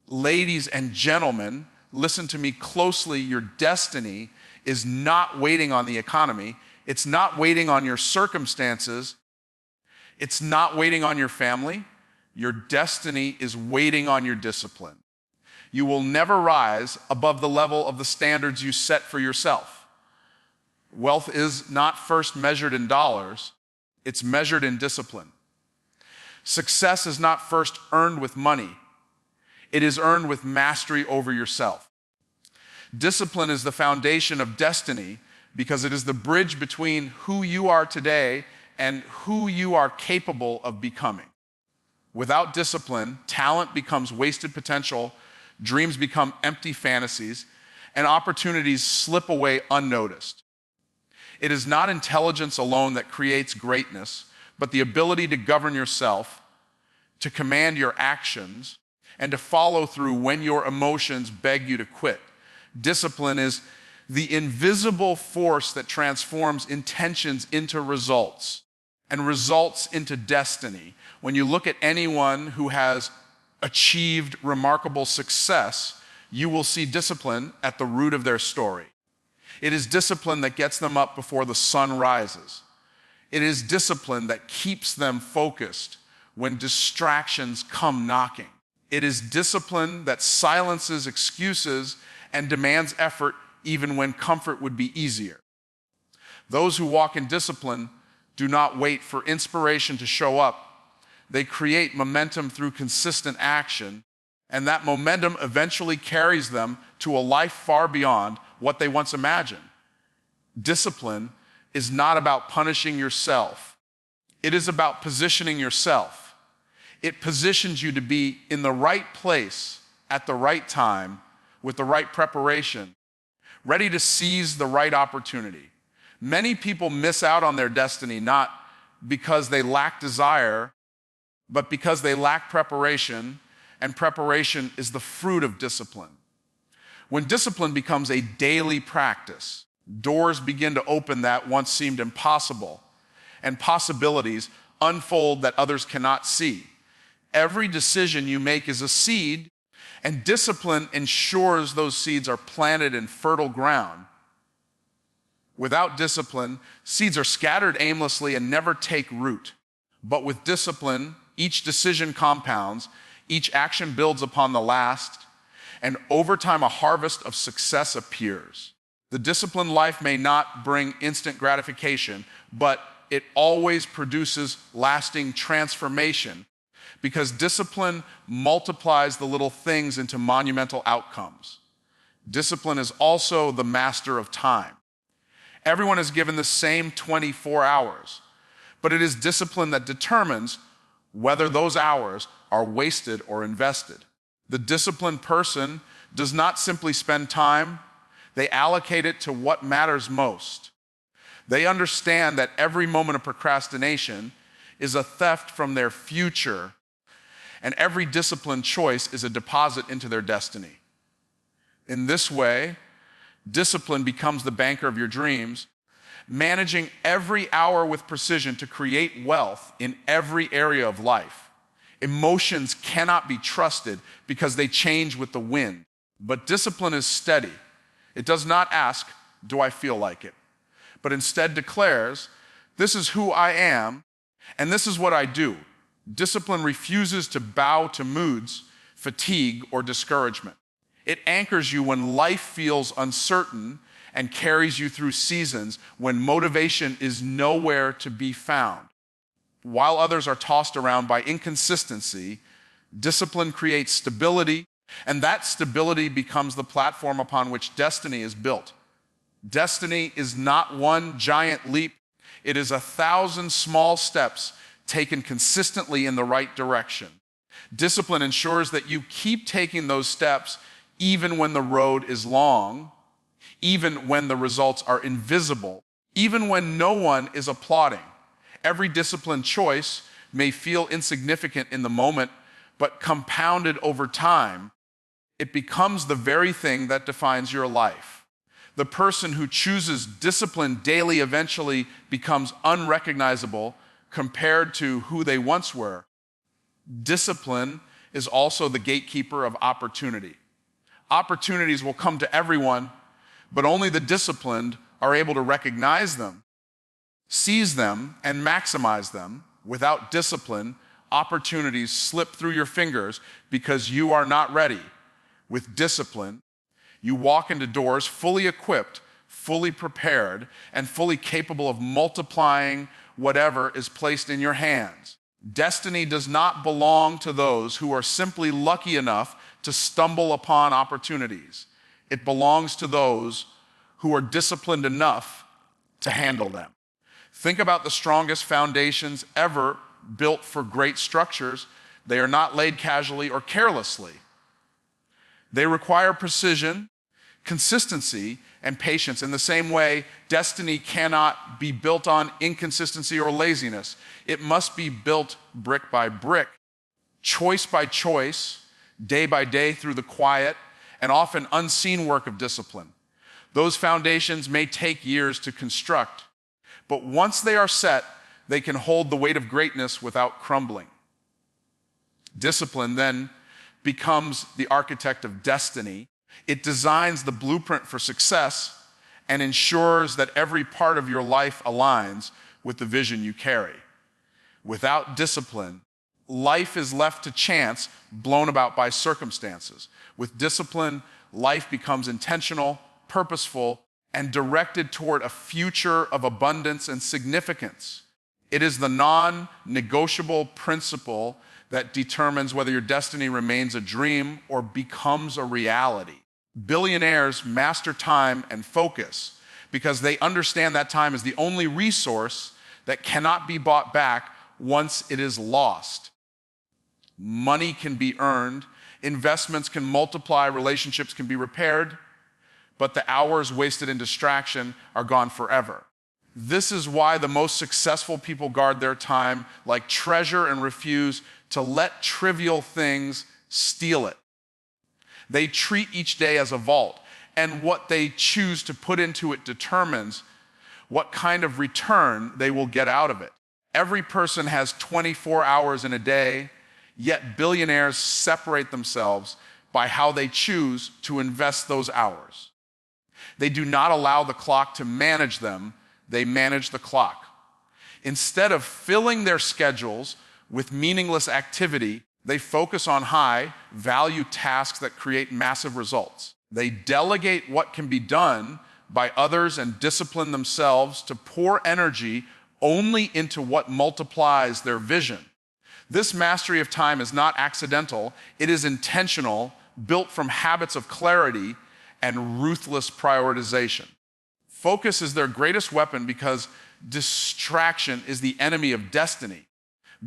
Ladies and gentlemen, listen to me closely. Your destiny is not waiting on the economy. It's not waiting on your circumstances. It's not waiting on your family. Your destiny is waiting on your discipline. You will never rise above the level of the standards you set for yourself. Wealth is not first measured in dollars. It's measured in discipline. Success is not first earned with money. It is earned with mastery over yourself. Discipline is the foundation of destiny because it is the bridge between who you are today and who you are capable of becoming. Without discipline, talent becomes wasted potential, dreams become empty fantasies, and opportunities slip away unnoticed. It is not intelligence alone that creates greatness, but the ability to govern yourself, to command your actions, and to follow through when your emotions beg you to quit. Discipline is the invisible force that transforms intentions into results and results into destiny. When you look at anyone who has achieved remarkable success, you will see discipline at the root of their story. It is discipline that gets them up before the sun rises. It is discipline that keeps them focused when distractions come knocking. It is discipline that silences excuses and demands effort even when comfort would be easier. Those who walk in discipline do not wait for inspiration to show up. They create momentum through consistent action, and that momentum eventually carries them to a life far beyond what they once imagined. Discipline is not about punishing yourself. It is about positioning yourself. It positions you to be in the right place at the right time with the right preparation, ready to seize the right opportunity. Many people miss out on their destiny not because they lack desire, but because they lack preparation, and preparation is the fruit of discipline. When discipline becomes a daily practice, doors begin to open that once seemed impossible, and possibilities unfold that others cannot see. Every decision you make is a seed, and discipline ensures those seeds are planted in fertile ground. Without discipline, seeds are scattered aimlessly and never take root. But with discipline, each decision compounds, each action builds upon the last, and over time a harvest of success appears. The disciplined life may not bring instant gratification, but it always produces lasting transformation because discipline multiplies the little things into monumental outcomes. Discipline is also the master of time. Everyone is given the same 24 hours, but it is discipline that determines whether those hours are wasted or invested. The disciplined person does not simply spend time, they allocate it to what matters most. They understand that every moment of procrastination is a theft from their future, and every disciplined choice is a deposit into their destiny. In this way, discipline becomes the banker of your dreams, managing every hour with precision to create wealth in every area of life. Emotions cannot be trusted because they change with the wind, but discipline is steady. It does not ask, do I feel like it? But instead declares, this is who I am, and this is what I do. Discipline refuses to bow to moods, fatigue, or discouragement. It anchors you when life feels uncertain and carries you through seasons when motivation is nowhere to be found. While others are tossed around by inconsistency, discipline creates stability, and that stability becomes the platform upon which destiny is built. Destiny is not one giant leap. It is 1,000 small steps taken consistently in the right direction. Discipline ensures that you keep taking those steps even when the road is long, even when the results are invisible, even when no one is applauding. Every disciplined choice may feel insignificant in the moment, but compounded over time, it becomes the very thing that defines your life. The person who chooses discipline daily eventually becomes unrecognizable compared to who they once were. Discipline is also the gatekeeper of opportunity. Opportunities will come to everyone, but only the disciplined are able to recognize them, seize them, and maximize them. Without discipline, opportunities slip through your fingers because you are not ready. With discipline, you walk into doors fully equipped, fully prepared, and fully capable of multiplying whatever is placed in your hands. Destiny does not belong to those who are simply lucky enough to stumble upon opportunities. It belongs to those who are disciplined enough to handle them. Think about the strongest foundations ever built for great structures. They are not laid casually or carelessly. They require precision, consistency, and patience. In the same way, destiny cannot be built on inconsistency or laziness. It must be built brick by brick, choice by choice, day by day through the quiet and often unseen work of discipline. Those foundations may take years to construct, but once they are set, they can hold the weight of greatness without crumbling. Discipline then becomes the architect of destiny. It designs the blueprint for success and ensures that every part of your life aligns with the vision you carry. Without discipline, life is left to chance, blown about by circumstances. With discipline, life becomes intentional, purposeful, and directed toward a future of abundance and significance. It is the non-negotiable principle that determines whether your destiny remains a dream or becomes a reality. Billionaires master time and focus because they understand that time is the only resource that cannot be bought back once it is lost. Money can be earned, investments can multiply, relationships can be repaired, but the hours wasted in distraction are gone forever. This is why the most successful people guard their time like treasure and refuse to let trivial things steal it. They treat each day as a vault, and what they choose to put into it determines what kind of return they will get out of it. Every person has 24 hours in a day, yet billionaires separate themselves by how they choose to invest those hours. They do not allow the clock to manage them, they manage the clock. Instead of filling their schedules with meaningless activity, they focus on high-value tasks that create massive results. They delegate what can be done by others and discipline themselves to pour energy only into what multiplies their vision. This mastery of time is not accidental, it is intentional, built from habits of clarity and ruthless prioritization. Focus is their greatest weapon because distraction is the enemy of destiny.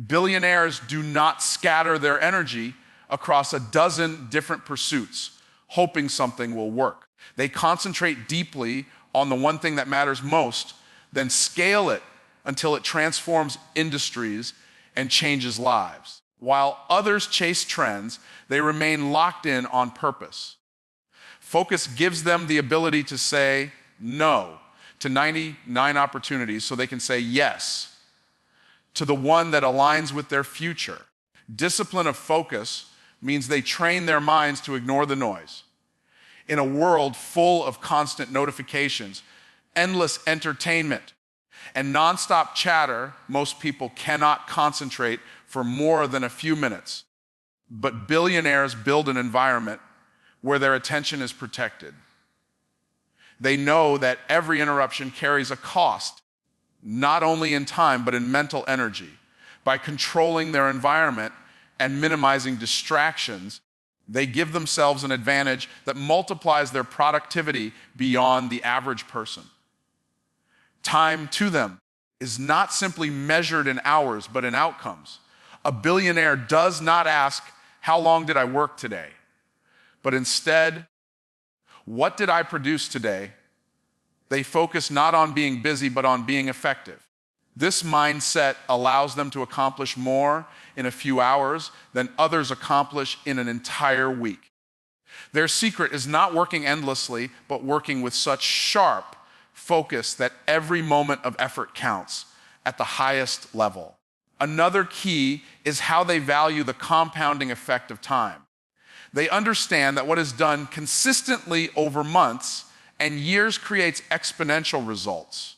Billionaires do not scatter their energy across a dozen different pursuits, hoping something will work. They concentrate deeply on the one thing that matters most, then scale it until it transforms industries and changes lives. While others chase trends, they remain locked in on purpose. Focus gives them the ability to say no to 99 opportunities so they can say yes to the one that aligns with their future. Discipline of focus means they train their minds to ignore the noise. In a world full of constant notifications, endless entertainment, and nonstop chatter, most people cannot concentrate for more than a few minutes. But billionaires build an environment where their attention is protected. They know that every interruption carries a cost, not only in time, but in mental energy. By controlling their environment and minimizing distractions, they give themselves an advantage that multiplies their productivity beyond the average person. Time to them is not simply measured in hours, but in outcomes. A billionaire does not ask, "How long did I work today?" But instead, "What did I produce today?" They focus not on being busy, but on being effective. This mindset allows them to accomplish more in a few hours than others accomplish in an entire week. Their secret is not working endlessly, but working with such sharp focus that every moment of effort counts at the highest level. Another key is how they value the compounding effect of time. They understand that what is done consistently over months and years creates exponential results.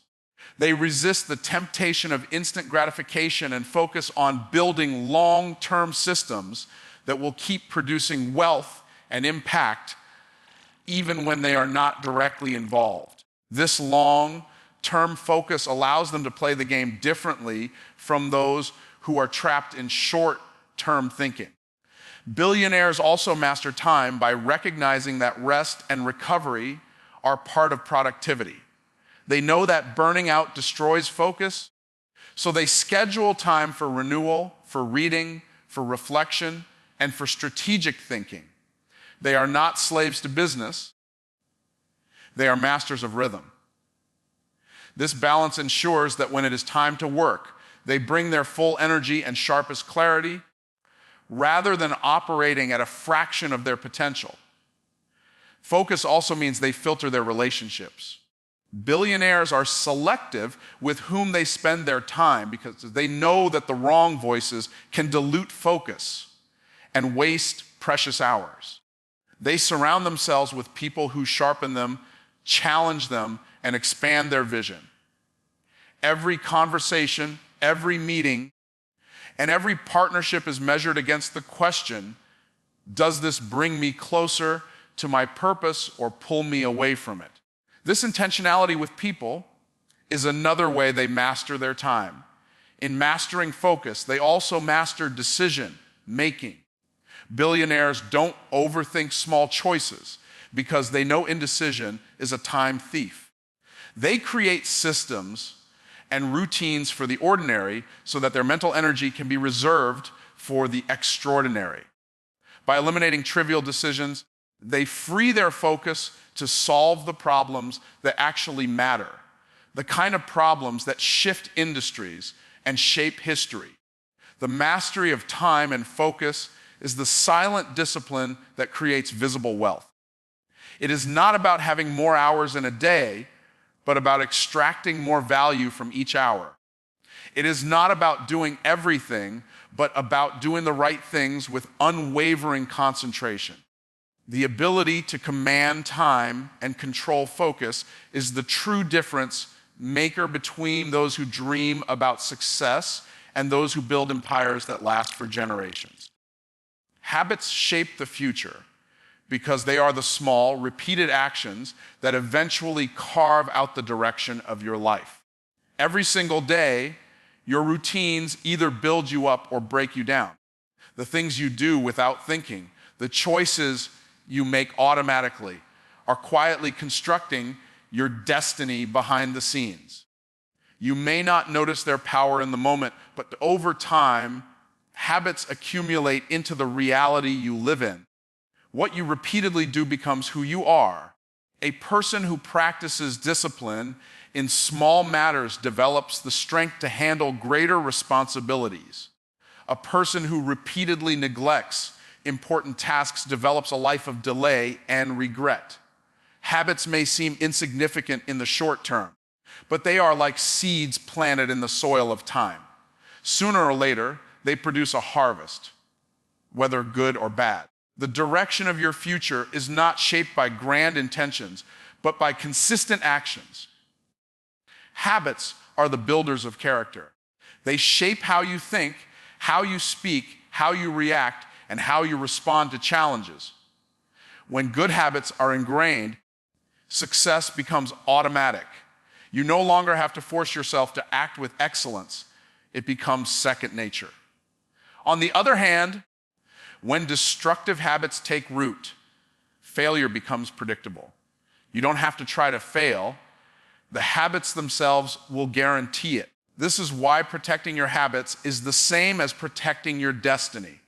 They resist the temptation of instant gratification and focus on building long-term systems that will keep producing wealth and impact even when they are not directly involved. This long-term focus allows them to play the game differently from those who are trapped in short-term thinking. Billionaires also master time by recognizing that rest and recovery are part of productivity. They know that burning out destroys focus, so they schedule time for renewal, for reading, for reflection, and for strategic thinking. They are not slaves to business. They are masters of rhythm. This balance ensures that when it is time to work, they bring their full energy and sharpest clarity rather than operating at a fraction of their potential. Focus also means they filter their relationships. Billionaires are selective with whom they spend their time because they know that the wrong voices can dilute focus and waste precious hours. They surround themselves with people who sharpen them, challenge them, and expand their vision. Every conversation, every meeting, and every partnership is measured against the question, does this bring me closer to my purpose or pull me away from it? This intentionality with people is another way they master their time. In mastering focus, they also master decision making. Billionaires don't overthink small choices because they know indecision is a time thief. They create systems and routines for the ordinary so that their mental energy can be reserved for the extraordinary. By eliminating trivial decisions, they free their focus to solve the problems that actually matter, the kind of problems that shift industries and shape history. The mastery of time and focus is the silent discipline that creates visible wealth. It is not about having more hours in a day, but about extracting more value from each hour. It is not about doing everything, but about doing the right things with unwavering concentration. The ability to command time and control focus is the true difference maker between those who dream about success and those who build empires that last for generations. Habits shape the future because they are the small, repeated actions that eventually carve out the direction of your life. Every single day, your routines either build you up or break you down. The things you do without thinking, the choices you make automatically, are quietly constructing your destiny behind the scenes. You may not notice their power in the moment, but over time, habits accumulate into the reality you live in. What you repeatedly do becomes who you are. A person who practices discipline in small matters develops the strength to handle greater responsibilities. A person who repeatedly neglects important tasks develops a life of delay and regret. Habits may seem insignificant in the short term, but they are like seeds planted in the soil of time. Sooner or later, they produce a harvest, whether good or bad. The direction of your future is not shaped by grand intentions, but by consistent actions. Habits are the builders of character. They shape how you think, how you speak, how you react, and how you respond to challenges. When good habits are ingrained, success becomes automatic. You no longer have to force yourself to act with excellence. It becomes second nature. On the other hand, when destructive habits take root, failure becomes predictable. You don't have to try to fail. The habits themselves will guarantee it. This is why protecting your habits is the same as protecting your destiny.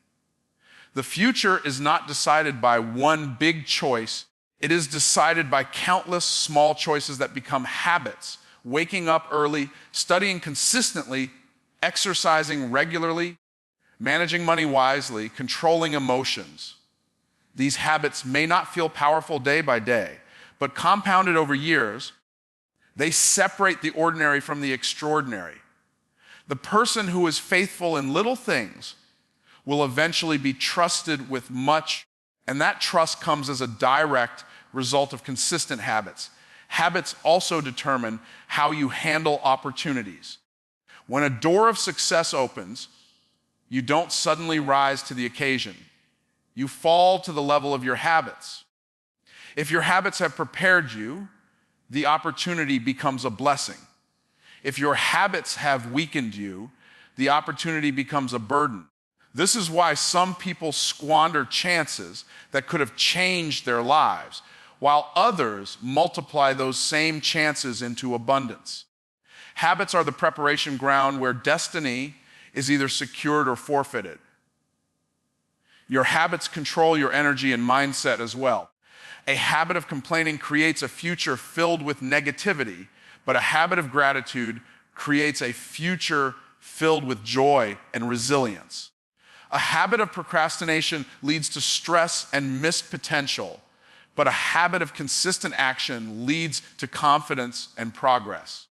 The future is not decided by one big choice. It is decided by countless small choices that become habits. Waking up early, studying consistently, exercising regularly, managing money wisely, controlling emotions. These habits may not feel powerful day by day, but compounded over years, they separate the ordinary from the extraordinary. The person who is faithful in little things will eventually be trusted with much, and that trust comes as a direct result of consistent habits. Habits also determine how you handle opportunities. When a door of success opens, you don't suddenly rise to the occasion. You fall to the level of your habits. If your habits have prepared you, the opportunity becomes a blessing. If your habits have weakened you, the opportunity becomes a burden. This is why some people squander chances that could have changed their lives, while others multiply those same chances into abundance. Habits are the preparation ground where destiny is either secured or forfeited. Your habits control your energy and mindset as well. A habit of complaining creates a future filled with negativity, but a habit of gratitude creates a future filled with joy and resilience. A habit of procrastination leads to stress and missed potential, but a habit of consistent action leads to confidence and progress.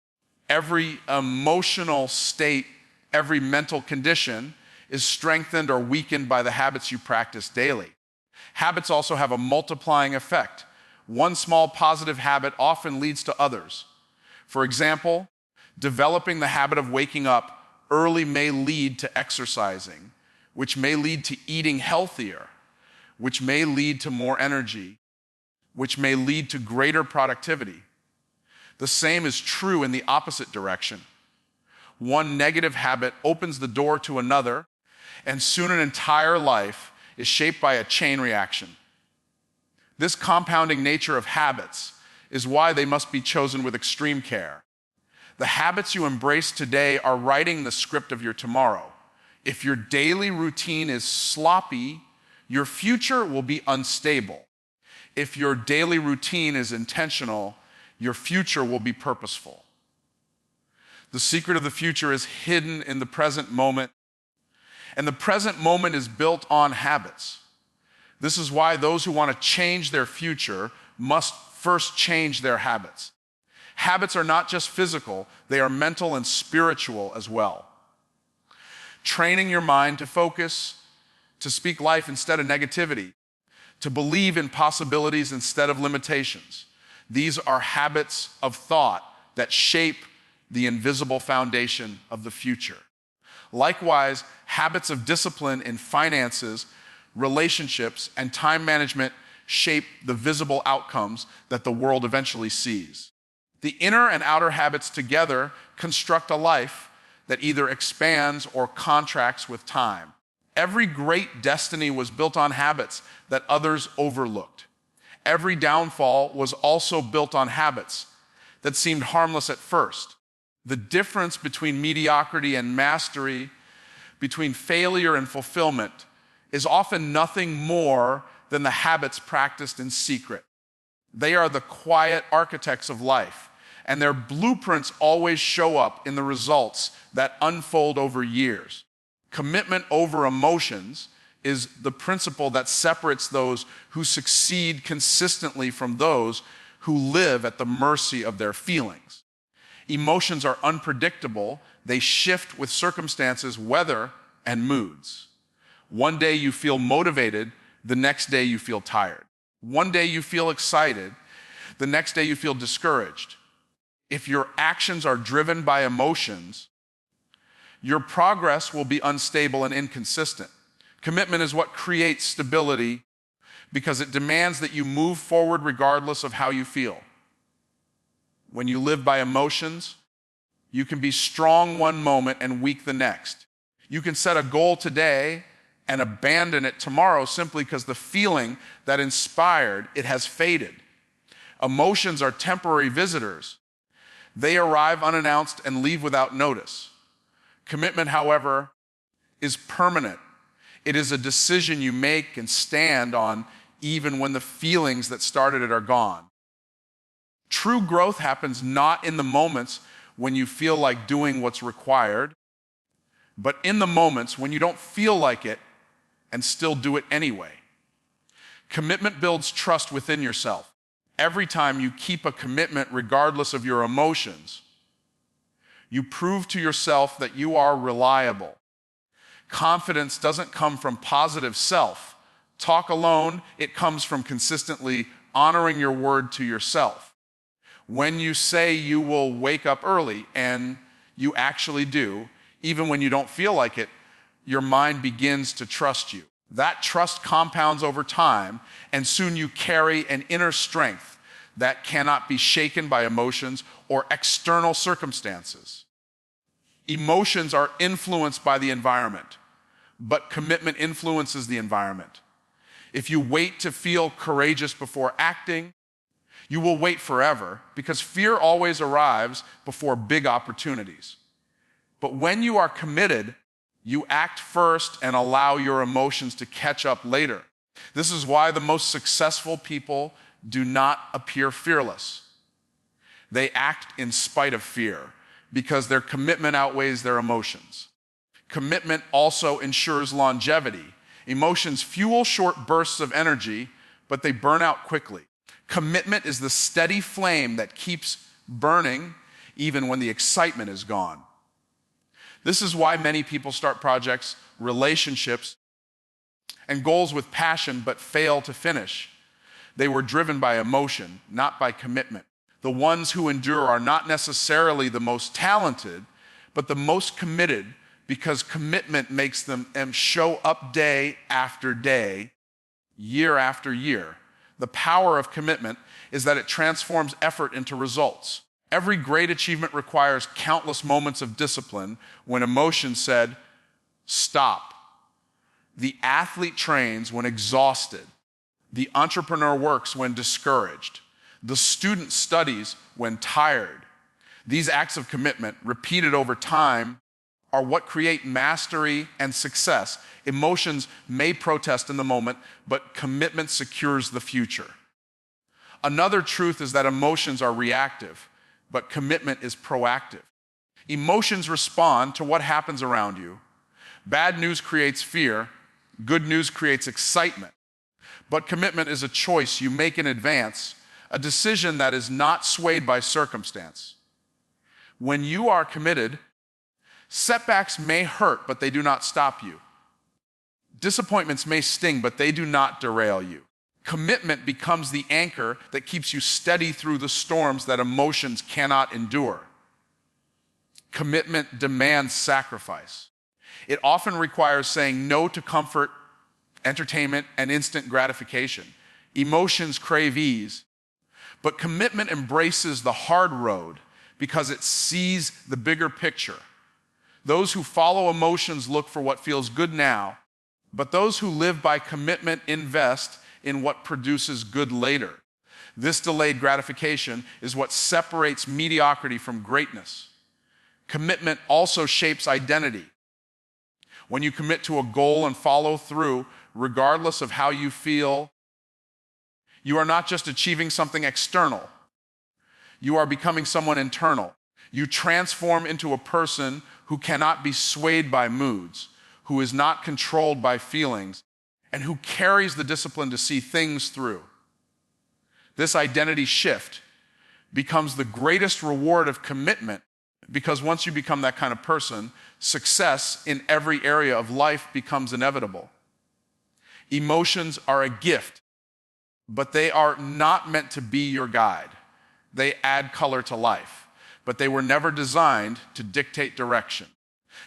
Every emotional state, every mental condition is strengthened or weakened by the habits you practice daily. Habits also have a multiplying effect. One small positive habit often leads to others. For example, developing the habit of waking up early may lead to exercising, which may lead to eating healthier, which may lead to more energy, which may lead to greater productivity. The same is true in the opposite direction. One negative habit opens the door to another, and soon an entire life is shaped by a chain reaction. This compounding nature of habits is why they must be chosen with extreme care. The habits you embrace today are writing the script of your tomorrow. If your daily routine is sloppy, your future will be unstable. If your daily routine is intentional, your future will be purposeful. The secret of the future is hidden in the present moment, and the present moment is built on habits. This is why those who want to change their future must first change their habits. Habits are not just physical, they are mental and spiritual as well. Training your mind to focus, to speak life instead of negativity, to believe in possibilities instead of limitations. These are habits of thought that shape the invisible foundation of the future. Likewise, habits of discipline in finances, relationships, and time management shape the visible outcomes that the world eventually sees. The inner and outer habits together construct a life that either expands or contracts with time. Every great destiny was built on habits that others overlooked. Every downfall was also built on habits that seemed harmless at first. The difference between mediocrity and mastery, between failure and fulfillment, is often nothing more than the habits practiced in secret. They are the quiet architects of life, and their blueprints always show up in the results that unfold over years. Commitment over emotions is the principle that separates those who succeed consistently from those who live at the mercy of their feelings. Emotions are unpredictable. They shift with circumstances, weather, and moods. One day you feel motivated, the next day you feel tired. One day you feel excited, the next day you feel discouraged. If your actions are driven by emotions, your progress will be unstable and inconsistent. Commitment is what creates stability because it demands that you move forward regardless of how you feel. When you live by emotions, you can be strong one moment and weak the next. You can set a goal today and abandon it tomorrow simply because the feeling that inspired it has faded. Emotions are temporary visitors. They arrive unannounced and leave without notice. Commitment, however, is permanent. It is a decision you make and stand on even when the feelings that started it are gone. True growth happens not in the moments when you feel like doing what's required, but in the moments when you don't feel like it and still do it anyway. Commitment builds trust within yourself. Every time you keep a commitment regardless of your emotions, You prove to yourself that you are reliable. Confidence doesn't come from positive self. Talk alone, it comes from consistently honoring your word to yourself. When you say you will wake up early, and you actually do, even when you don't feel like it, your mind begins to trust you. That trust compounds over time, and soon you carry an inner strength that cannot be shaken by emotions or external circumstances. Emotions are influenced by the environment, but commitment influences the environment. If you wait to feel courageous before acting, you will wait forever, because fear always arrives before big opportunities. But when you are committed, you act first and allow your emotions to catch up later. This is why the most successful people do not appear fearless. They act in spite of fear, because their commitment outweighs their emotions. Commitment also ensures longevity. Emotions fuel short bursts of energy, but they burn out quickly. Commitment is the steady flame that keeps burning even when the excitement is gone. This is why many people start projects, relationships, and goals with passion but fail to finish. They were driven by emotion, not by commitment. The ones who endure are not necessarily the most talented, but the most committed, because commitment makes them show up day after day, year after year. The power of commitment is that it transforms effort into results. Every great achievement requires countless moments of discipline when emotion said, stop. The athlete trains when exhausted. The entrepreneur works when discouraged. The student studies when tired. These acts of commitment, repeated over time, are what create mastery and success. Emotions may protest in the moment, but commitment secures the future. Another truth is that emotions are reactive, but commitment is proactive. Emotions respond to what happens around you. Bad news creates fear. Good news creates excitement. But commitment is a choice you make in advance, a decision that is not swayed by circumstance. When you are committed, setbacks may hurt, but they do not stop you. Disappointments may sting, but they do not derail you. Commitment becomes the anchor that keeps you steady through the storms that emotions cannot endure. Commitment demands sacrifice. It often requires saying no to comfort, entertainment, and instant gratification. Emotions crave ease, but commitment embraces the hard road because it sees the bigger picture. Those who follow emotions look for what feels good now, but those who live by commitment invest in what produces good later. This delayed gratification is what separates mediocrity from greatness. Commitment also shapes identity. When you commit to a goal and follow through, regardless of how you feel, you are not just achieving something external. You are becoming someone internal. You transform into a person who cannot be swayed by moods, who is not controlled by feelings, and who carries the discipline to see things through. This identity shift becomes the greatest reward of commitment, because once you become that kind of person, success in every area of life becomes inevitable. Emotions are a gift, but they are not meant to be your guide. They add color to life, but they were never designed to dictate direction.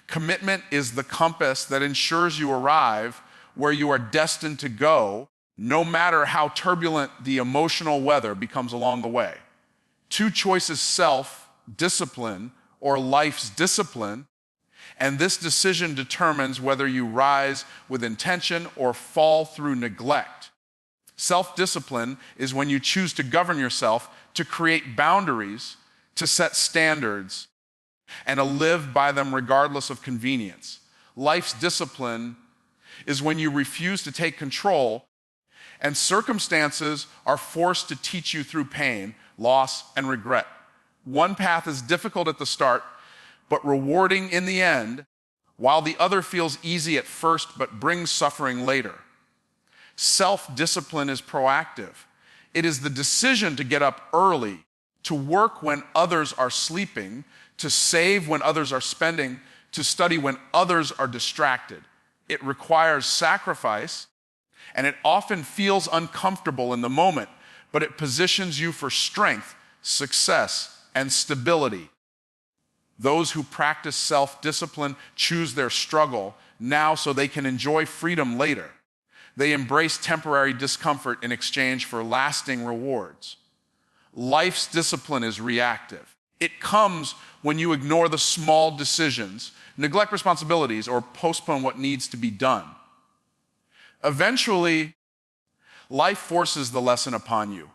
Commitment is the compass that ensures you arrive where you are destined to go, no matter how turbulent the emotional weather becomes along the way. Two choices: self-discipline or life's discipline, and this decision determines whether you rise with intention or fall through neglect. Self-discipline is when you choose to govern yourself, to create boundaries, to set standards, and to live by them regardless of convenience. Life's discipline is when you refuse to take control, and circumstances are forced to teach you through pain, loss, and regret. One path is difficult at the start, but rewarding in the end, while the other feels easy at first but brings suffering later. Self-discipline is proactive. It is the decision to get up early, to work when others are sleeping, to save when others are spending, to study when others are distracted. It requires sacrifice, and it often feels uncomfortable in the moment, but it positions you for strength, success, and stability. Those who practice self-discipline choose their struggle now so they can enjoy freedom later. They embrace temporary discomfort in exchange for lasting rewards. Life's discipline is reactive. It comes when you ignore the small decisions, neglect responsibilities, or postpone what needs to be done. Eventually, life forces the lesson upon you.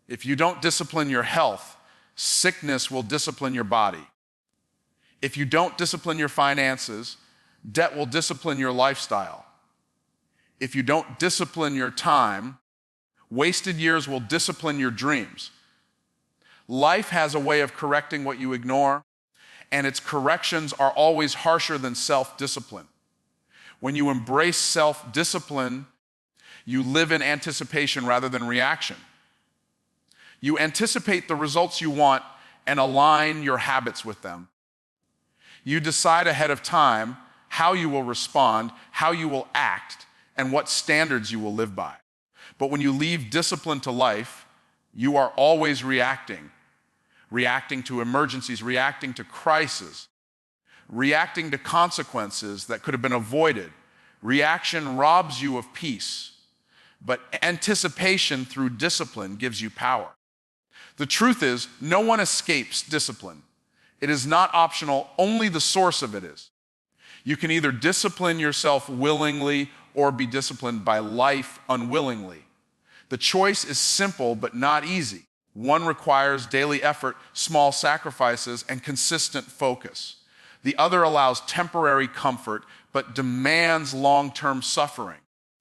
If you don't discipline your health, sickness will discipline your body. If you don't discipline your finances, debt will discipline your lifestyle. If you don't discipline your time, wasted years will discipline your dreams. Life has a way of correcting what you ignore, and its corrections are always harsher than self-discipline. When you embrace self-discipline, you live in anticipation rather than reaction. You anticipate the results you want and align your habits with them. You decide ahead of time how you will respond, how you will act, and what standards you will live by. But when you leave discipline to life, you are always reacting to emergencies, reacting to crises, reacting to consequences that could have been avoided. Reaction robs you of peace, but anticipation through discipline gives you power. The truth is, no one escapes discipline. It is not optional, only the source of it is. You can either discipline yourself willingly or be disciplined by life unwillingly. The choice is simple but not easy. One requires daily effort, small sacrifices, and consistent focus. The other allows temporary comfort but demands long-term suffering.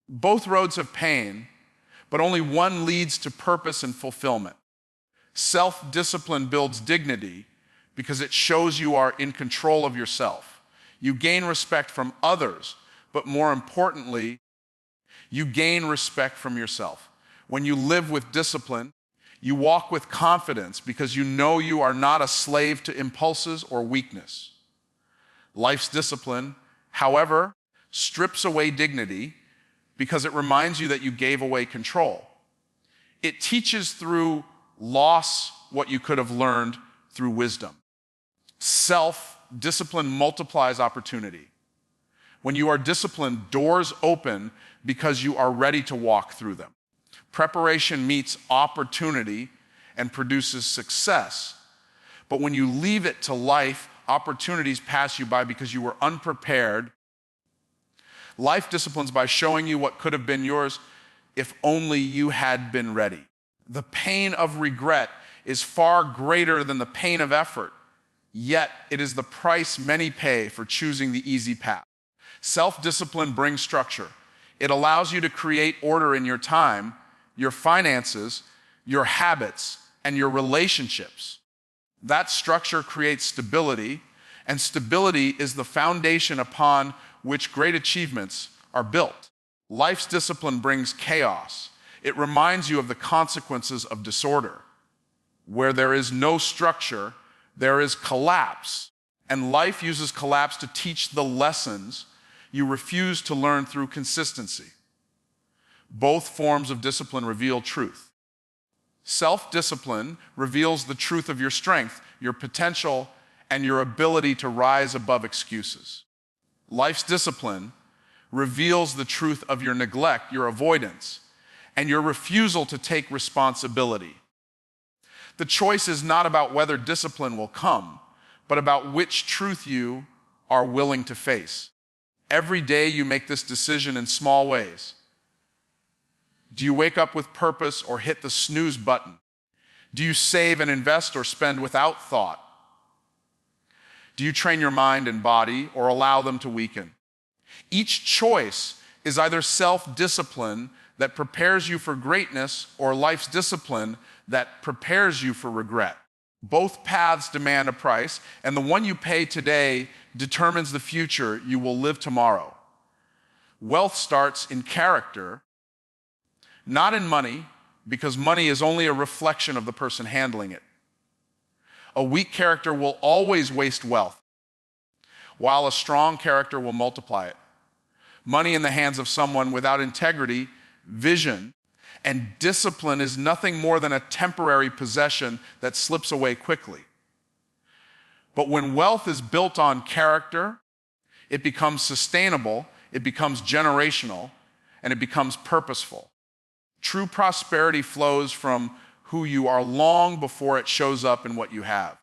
Both roads have pain, but only one leads to purpose and fulfillment. Self-discipline builds dignity because it shows you are in control of yourself. You gain respect from others, but more importantly, you gain respect from yourself. When you live with discipline, you walk with confidence because you know you are not a slave to impulses or weakness. Life's discipline, however, strips away dignity because it reminds you that you gave away control. It teaches through loss what you could have learned through wisdom. Self-discipline multiplies opportunity. When you are disciplined, doors open because you are ready to walk through them. Preparation meets opportunity and produces success. But when you leave it to life, opportunities pass you by because you were unprepared. Life disciplines by showing you what could have been yours if only you had been ready. The pain of regret is far greater than the pain of effort, yet it is the price many pay for choosing the easy path. Self-discipline brings structure. It allows you to create order in your time, your finances, your habits, and your relationships. That structure creates stability, and stability is the foundation upon which great achievements are built. Life's discipline brings chaos. It reminds you of the consequences of disorder. Where there is no structure, there is collapse. And life uses collapse to teach the lessons you refuse to learn through consistency. Both forms of discipline reveal truth. Self-discipline reveals the truth of your strength, your potential, and your ability to rise above excuses. Life's discipline reveals the truth of your neglect, your avoidance, and your refusal to take responsibility. The choice is not about whether discipline will come, but about which truth you are willing to face. Every day you make this decision in small ways. Do you wake up with purpose or hit the snooze button? Do you save and invest or spend without thought? Do you train your mind and body or allow them to weaken? Each choice is either self-discipline that prepares you for greatness or life's discipline that prepares you for regret. Both paths demand a price, and the one you pay today determines the future you will live tomorrow. Wealth starts in character, not in money, because money is only a reflection of the person handling it. A weak character will always waste wealth, while a strong character will multiply it. Money in the hands of someone without integrity, vision, and discipline is nothing more than a temporary possession that slips away quickly. But when wealth is built on character, it becomes sustainable, it becomes generational, and it becomes purposeful. True prosperity flows from who you are long before it shows up in what you have.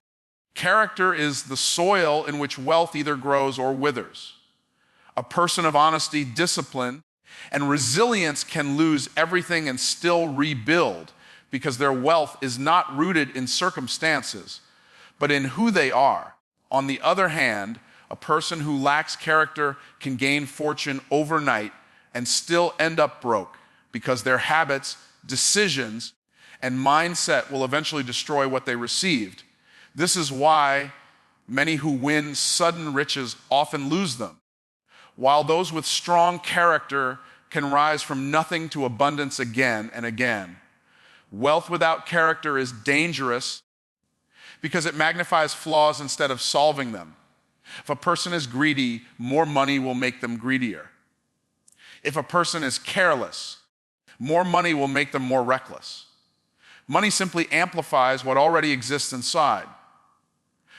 Character is the soil in which wealth either grows or withers. A person of honesty, discipline, and resilience can lose everything and still rebuild because their wealth is not rooted in circumstances, but in who they are. On the other hand, a person who lacks character can gain fortune overnight and still end up broke because their habits, decisions, and mindset will eventually destroy what they received. This is why many who win sudden riches often lose them, while those with strong character can rise from nothing to abundance again and again. Wealth without character is dangerous because it magnifies flaws instead of solving them. If a person is greedy, more money will make them greedier. If a person is careless, more money will make them more reckless. Money simply amplifies what already exists inside.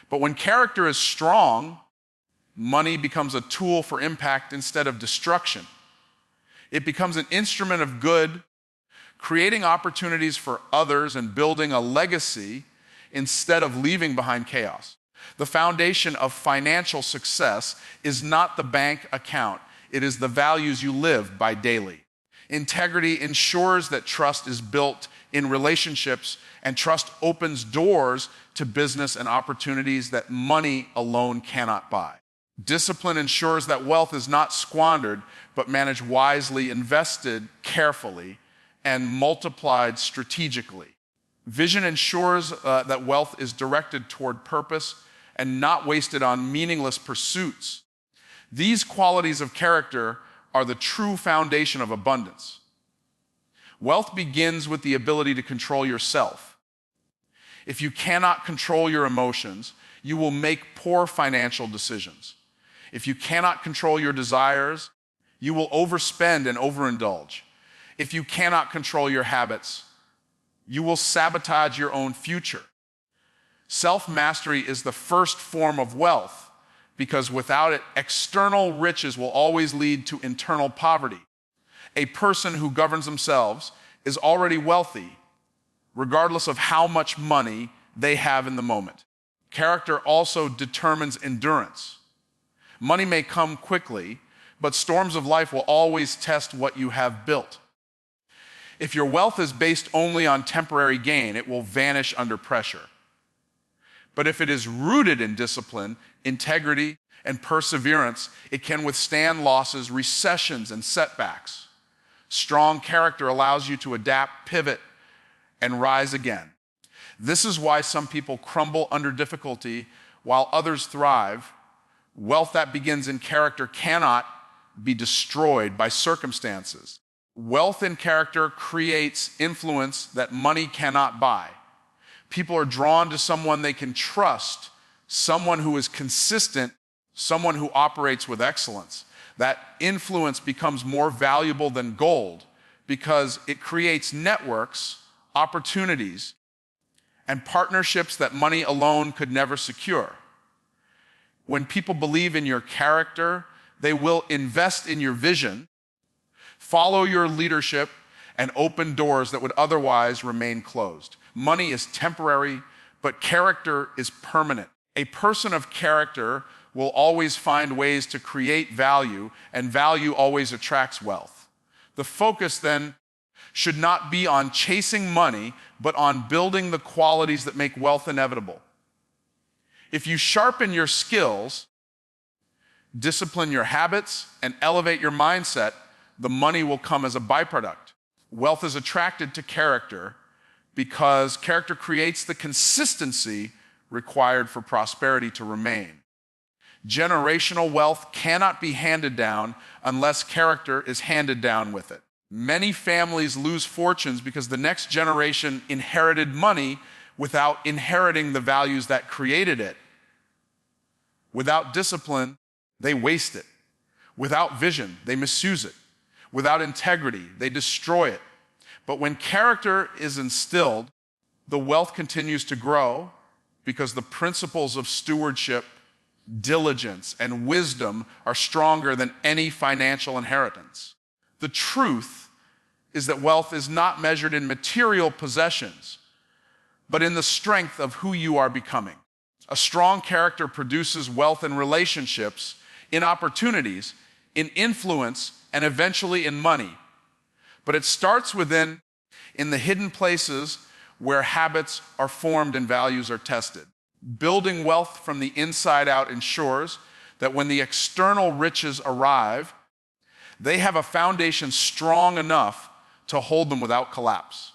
But when character is strong, money becomes a tool for impact instead of destruction. It becomes an instrument of good, creating opportunities for others and building a legacy instead of leaving behind chaos. The foundation of financial success is not the bank account. It is the values you live by daily. Integrity ensures that trust is built in relationships, and trust opens doors to business and opportunities that money alone cannot buy. Discipline ensures that wealth is not squandered, but managed wisely, invested carefully, and multiplied strategically. Vision ensures that wealth is directed toward purpose and not wasted on meaningless pursuits. These qualities of character are the true foundation of abundance. Wealth begins with the ability to control yourself. If you cannot control your emotions, you will make poor financial decisions. If you cannot control your desires, you will overspend and overindulge. If you cannot control your habits, you will sabotage your own future. Self-mastery is the first form of wealth because without it, external riches will always lead to internal poverty. A person who governs themselves is already wealthy, regardless of how much money they have in the moment. Character also determines endurance. Money may come quickly, but storms of life will always test what you have built. If your wealth is based only on temporary gain, it will vanish under pressure. But if it is rooted in discipline, integrity, and perseverance, it can withstand losses, recessions, and setbacks. Strong character allows you to adapt, pivot, and rise again. This is why some people crumble under difficulty while others thrive. Wealth that begins in character cannot be destroyed by circumstances. Wealth in character creates influence that money cannot buy. People are drawn to someone they can trust, someone who is consistent, someone who operates with excellence. That influence becomes more valuable than gold because it creates networks, opportunities, and partnerships that money alone could never secure. When people believe in your character, they will invest in your vision, follow your leadership, and open doors that would otherwise remain closed. Money is temporary, but character is permanent. A person of character will always find ways to create value, and value always attracts wealth. The focus then should not be on chasing money, but on building the qualities that make wealth inevitable. If you sharpen your skills, discipline your habits, and elevate your mindset, the money will come as a byproduct. Wealth is attracted to character because character creates the consistency required for prosperity to remain. Generational wealth cannot be handed down unless character is handed down with it. Many families lose fortunes because the next generation inherited money without inheriting the values that created it. Without discipline, they waste it. Without vision, they misuse it. Without integrity, they destroy it. But when character is instilled, the wealth continues to grow because the principles of stewardship, diligence, and wisdom are stronger than any financial inheritance. The truth is that wealth is not measured in material possessions, but in the strength of who you are becoming. A strong character produces wealth in relationships, in opportunities, in influence, and eventually in money. But it starts within, in the hidden places where habits are formed and values are tested. Building wealth from the inside out ensures that when the external riches arrive, they have a foundation strong enough to hold them without collapse.